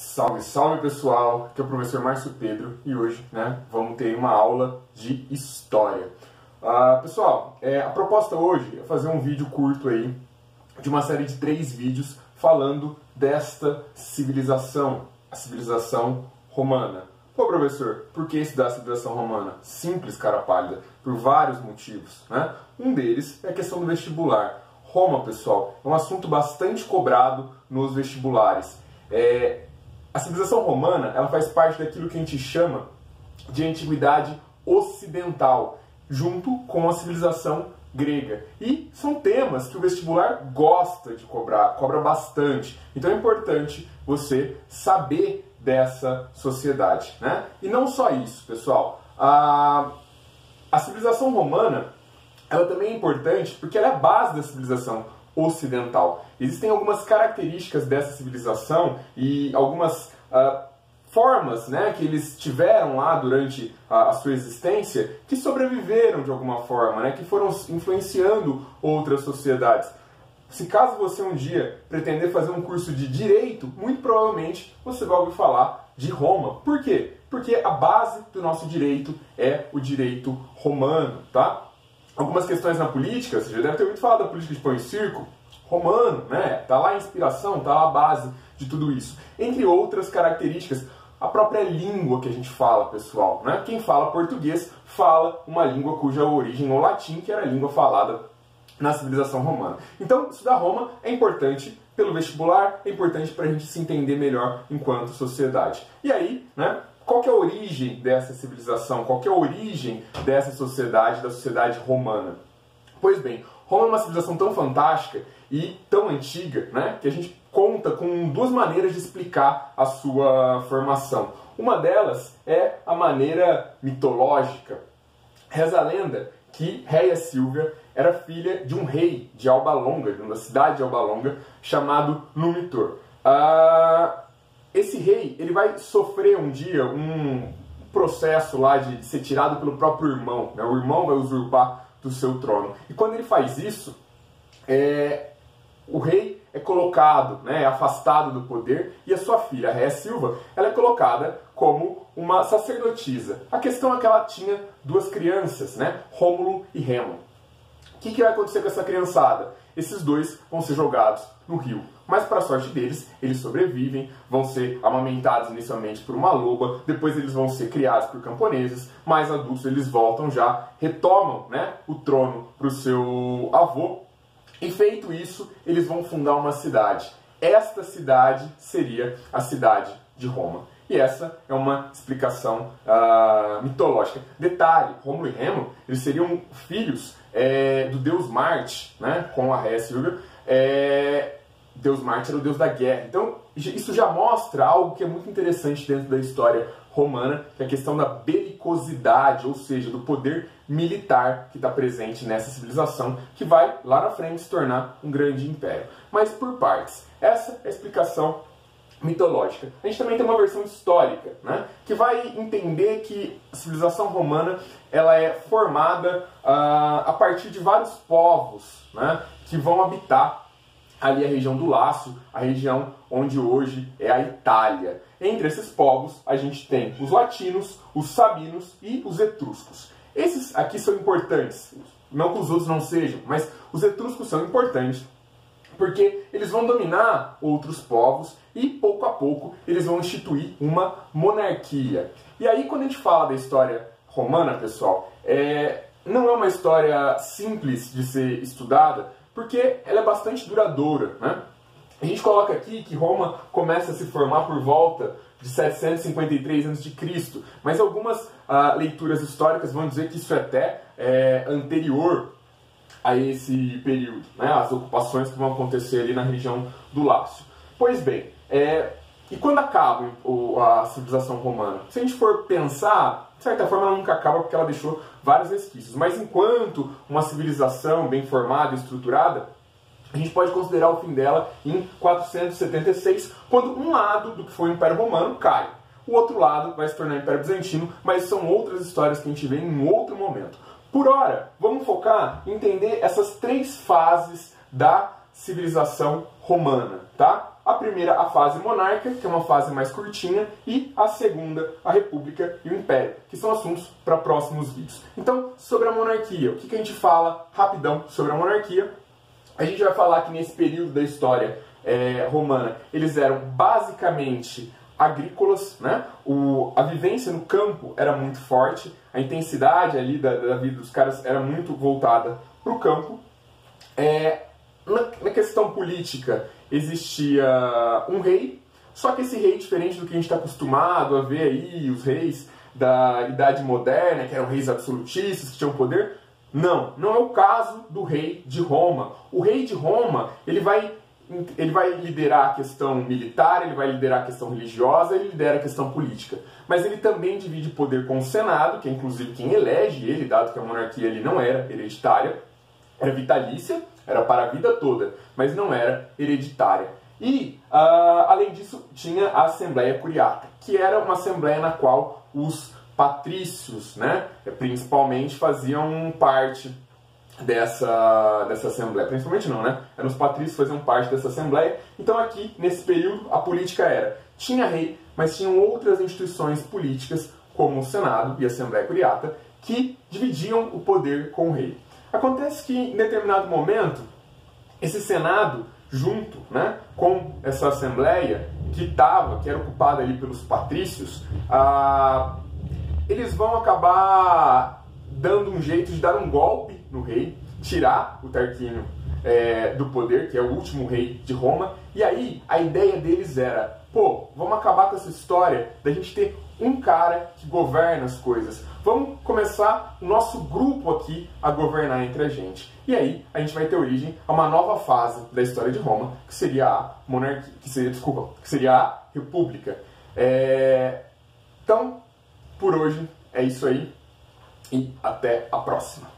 Salve, salve pessoal, aqui é o professor Márcio Pedro e hoje vamos ter uma aula de História. Pessoal, a proposta hoje é fazer um vídeo curto aí, de uma série de 3 vídeos falando desta civilização, a civilização romana. Pô professor, por que estudar a civilização romana? Simples, cara pálida, por vários motivos, né? Um deles é a questão do vestibular. Roma, pessoal, é um assunto bastante cobrado nos vestibulares. A civilização romana, ela faz parte daquilo que a gente chama de antiguidade ocidental, junto com a civilização grega. E são temas que o vestibular gosta de cobrar, cobra bastante. Então é importante você saber dessa sociedade, né? E não só isso, pessoal. A civilização romana, ela também é importante porque ela é a base da civilização ocidental. Existem algumas características dessa civilização e algumas formas, que eles tiveram lá durante a sua existência que sobreviveram de alguma forma, que foram influenciando outras sociedades. Se caso você um dia pretender fazer um curso de Direito, muito provavelmente você vai ouvir falar de Roma. Por quê? Porque a base do nosso direito é o direito romano, tá? Algumas questões na política, você já deve ter ouvido falar da política de pão e circo, romano, tá lá a inspiração, tá lá a base de tudo isso. Entre outras características, a própria língua que a gente fala, pessoal, Quem fala português fala uma língua cuja origem é o latim, que era a língua falada na civilização romana. Então, estudar Roma é importante pelo vestibular, é importante para a gente se entender melhor enquanto sociedade. E aí, qual que é a origem dessa civilização? Qual que é a origem dessa sociedade, da sociedade romana? Pois bem, Roma é uma civilização tão fantástica e tão antiga, que a gente conta com 2 maneiras de explicar a sua formação. Uma delas é a maneira mitológica. Reza a lenda que Réia Sílvia era filha de um rei de Alba Longa, de uma cidade de Alba Longa, chamado Numitor. Esse rei, ele vai sofrer um dia um processo lá de ser tirado pelo próprio irmão. O irmão vai usurpar do seu trono. E quando ele faz isso, o rei é colocado, é afastado do poder, e a sua filha, a Réia Silva, ela é colocada como uma sacerdotisa. A questão é que ela tinha 2 crianças, Rômulo e Remo. O que vai acontecer com essa criançada? Esses 2 vão ser jogados no rio. Mas, para a sorte deles, eles sobrevivem, vão ser amamentados inicialmente por uma loba, depois eles vão ser criados por camponeses, mais adultos eles voltam já, retomam o trono para o seu avô, e feito isso, eles vão fundar uma cidade. Esta cidade seria a cidade de Roma. E essa é uma explicação mitológica. Detalhe, Rômulo e Remo, eles seriam filhos do deus Marte, com a Réia Sílvia. Deus Marte era o deus da guerra. Então, isso já mostra algo que é muito interessante dentro da história romana, que é a questão da belicosidade, ou seja, do poder militar que está presente nessa civilização, que vai lá na frente se tornar um grande império. Mas por partes. Essa é a explicação mitológica. A gente também tem uma versão histórica, que vai entender que a civilização romana ela é formada a partir de vários povos, que vão habitar ali a região do Lácio, a região onde hoje é a Itália. Entre esses povos, a gente tem os latinos, os sabinos e os etruscos. Esses aqui são importantes, não que os outros não sejam, mas os etruscos são importantes porque eles vão dominar outros povos e, pouco a pouco, eles vão instituir uma monarquia. E aí, quando a gente fala da história romana, pessoal, não é uma história simples de ser estudada, porque ela é bastante duradoura, A gente coloca aqui que Roma começa a se formar por volta de 753 a.C., mas algumas leituras históricas vão dizer que isso é até anterior a esse período, as ocupações que vão acontecer ali na região do Lácio. Pois bem, e quando acaba a civilização romana? Se a gente for pensar, de certa forma ela nunca acaba porque ela deixou vários resquícios, mas enquanto uma civilização bem formada e estruturada, a gente pode considerar o fim dela em 476, quando um lado do que foi o Império Romano cai. O outro lado vai se tornar o Império Bizantino, mas são outras histórias que a gente vê em outro momento. Por hora, vamos focar em entender essas 3 fases da civilização romana, tá? A primeira, a fase monárquica, que é uma fase mais curtinha, e a segunda, a república e o império, que são assuntos para próximos vídeos. Então, sobre a monarquia, o que a gente fala rapidão sobre a monarquia? A gente vai falar que nesse período da história romana, eles eram basicamente agrícolas, né? A vivência no campo era muito forte, a intensidade ali da vida dos caras era muito voltada para o campo. Na questão política, existia um rei, só que esse rei, diferente do que a gente está acostumado a ver aí, os reis da Idade Moderna, que eram reis absolutistas, que tinham poder, não é o caso do rei de Roma. O rei de Roma, ele vai liderar a questão militar, ele vai liderar a questão religiosa, ele lidera a questão política. Mas ele também divide poder com o Senado, que é inclusive quem elege ele, dado que a monarquia ele não era hereditária, era vitalícia, era para a vida toda, mas não era hereditária. E, além disso, tinha a Assembleia Curiata, que era uma assembleia na qual os patrícios, né, principalmente, faziam parte dessa assembleia. Principalmente não, né? Eram os patrícios que faziam parte dessa assembleia. Então aqui, nesse período, a política tinha rei, mas tinham outras instituições políticas, como o Senado e a Assembleia Curiata, que dividiam o poder com o rei. Acontece que, em determinado momento, esse Senado, junto, né, com essa Assembleia, que era ocupada ali pelos patrícios, eles vão acabar dando um jeito de dar um golpe no rei, tirar o Tarquínio do poder, que é o último rei de Roma, e aí a ideia deles era, vamos acabar com essa história da gente ter um cara que governa as coisas. Vamos começar o nosso grupo aqui a governar entre a gente. E aí a gente vai ter origem a uma nova fase da história de Roma, que seria a monarquia, que seria a república. Então, por hoje é isso aí e até a próxima.